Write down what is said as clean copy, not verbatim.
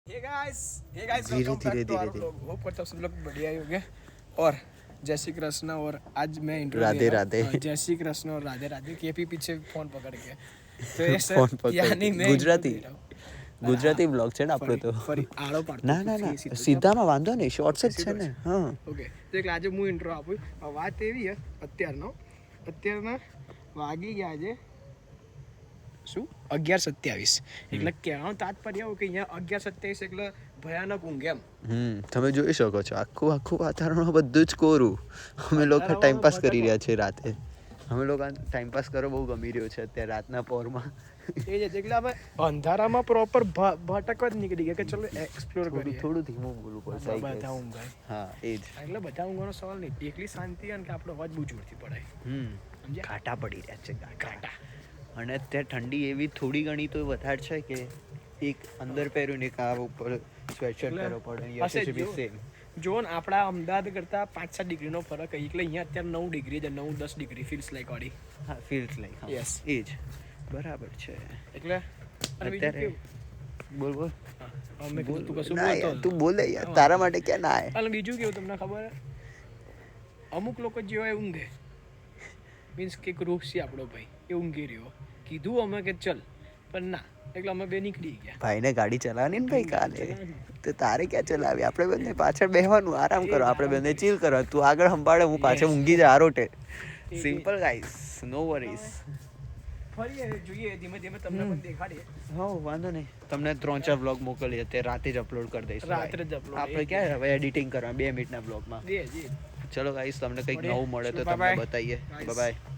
Hey guys welcome back to our vlog. Hope करता हूँ सब लोग बढ़िया ही होंगे। और जय श्री कृष्ण। और आज मैं इंट्रो राधे राधे। जय श्री कृष्ण और राधे राधे। केपी पीछे फोन पकड़ के तो ऐसे फोन पकड़ यानी मैं ગુજરાતી બ્લોગ છે ને આપણો તો ફરી આળો પાડતો ના સીધામાં વાંધો નહીં શોર્ટ્સ જ છે ને હા ઓકે તો એટલે આજે હું ઇન્ટ્રો આપું વાત એવી છે અત્યારના વાગી ગયા છે શું 11:27 એટલે કહેવાનું તાત્પર્ય એવું કે અહીંયા 11:27 એટલે ભયાનક ઊંઘ એમ તમે જોઈ શકો છો આખું વાતાવરણ બધું જ કોરું અમે લોકો ટાઈમ પાસ કરી રહ્યા છે રાતે અમે લોકો ટાઈમ પાસ કરો બહુ ગમી રહ્યો છે અત્યારે રાતના પોરમાં એ જ એટલે અમે અંધારામાં પ્રોપર ભટકવા જ નીકળી ગયા કે ચલો એક્સપ્લોર કરીએ થોડું ધીમું બોલવું પડશે બધા ઊંઘાય હા એ જ એટલે બધા ઊંઘવાનો સવાલ નહીં એકલી શાંતિ અને કે આપણો અવાજ બહુ જોરથી પડાય સમજ્યા ઘાટા પડી રહ્યા છે ઘાટા અને અત્યારે ઠંડી એવી થોડી ઘણી તો વધારે છે કે એક અંદર પહેર્યું ને એક આ ઉપર સ્વેટશર્ટ પહેરવો પડે સેમ જો ને આપણા અમદાવાદ કરતા 5-7 ડિગ્રીનો ફરક એટલે અહીંયા અત્યારે 9 ડિગ્રી છે 9-10 ડિગ્રી ફીલ્સ લાઈક વાળી હા ફીલ્સ લાઈક યસ એ જ બરાબર છે એટલે અત્યારે બોલ અમે તું કશું બોલતો તું બોલે યાર તારા માટે ક્યાં ના આય અને બીજું કેવું તમને ખબર અમુક લોકો જે હોય ઊંઘે મીન્સ કે એક રૂપ છે આપણો ભાઈ એ ઊંઘી રહ્યો કીધું અમે કે ચલ પણ ના એટલે અમે બે નીકળી ગયા ભાઈને ગાડી ચલાવવાની ને ભાઈ કાલે તો તારે ક્યાં ચલાવી આપણે બંને પાછળ બેહવાનું આરામ કરો આપણે બંને ચીલ કરો તું આગળ સંભાળે હું પાછળ ઊંઘી જા આરોટે સિમ્પલ ગાઈસ નો વરીઝ ફરી જોઈએ ધીમે ધીમે તમને પણ દેખાડીએ હા વાંધો નહીં તમને 3-4 બ્લોગ મોકલીએ તે રાતે જ અપલોડ કરી દઈશું રાત્રે જ અપલોડ આપણે ક્યાં હવે એડિટિંગ કરવા 2 મિનિટના બ્લોગમાં ચલો ગાઈસ તમને કંઈક નવું મળે તો તમને બતાવીએ બાય બાય